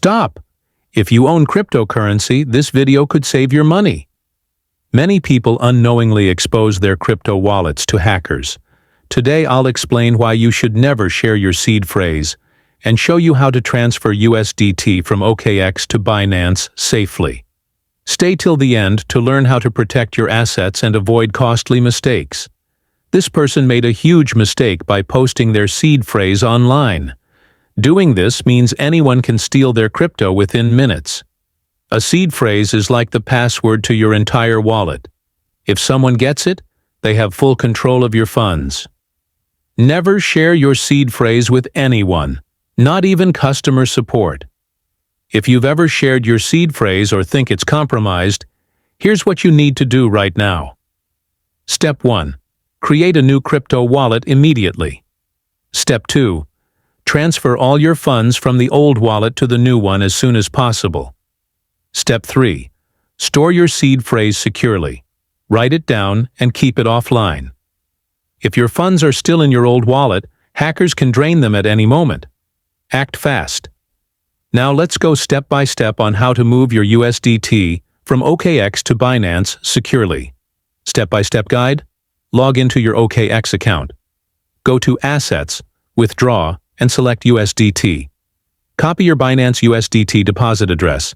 Stop! If you own cryptocurrency, this video could save your money. Many people unknowingly expose their crypto wallets to hackers. Today I'll explain why you should never share your seed phrase and show you how to transfer USDT from OKX to Binance safely. Stay till the end to learn how to protect your assets and avoid costly mistakes. This person made a huge mistake by posting their seed phrase online. Doing this means anyone can steal their crypto within minutes. A seed phrase is like the password to your entire wallet. If someone gets it, they have full control of your funds. Never share your seed phrase with anyone, not even customer support. If you've ever shared your seed phrase or think it's compromised, here's what you need to do right now. Step 1. Create a new crypto wallet immediately. Step 2. Transfer all your funds from the old wallet to the new one as soon as possible. Step 3. Store your seed phrase securely. Write it down and keep it offline. If your funds are still in your old wallet, hackers can drain them at any moment. Act fast. Now let's go step by step on how to move your USDT from OKX to Binance securely. Step-by-step guide. Log into your OKX account. Go to Assets, Withdraw, and select USDT. Copy your Binance USDT deposit address.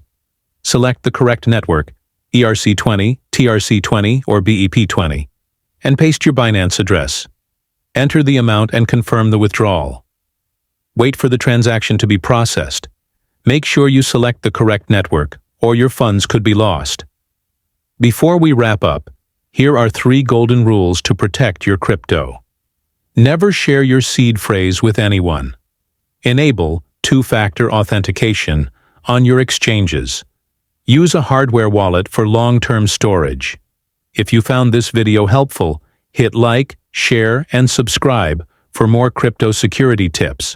Select the correct network, ERC20, TRC20, or BEP20, and paste your Binance address. Enter the amount and confirm the withdrawal. Wait for the transaction to be processed. Make sure you select the correct network, or your funds could be lost. Before we wrap up, here are 3 golden rules to protect your crypto. Never share your seed phrase with anyone. Enable two-factor authentication on your exchanges. Use a hardware wallet for long-term storage. If you found this video helpful, hit like, share, and subscribe for more crypto security tips.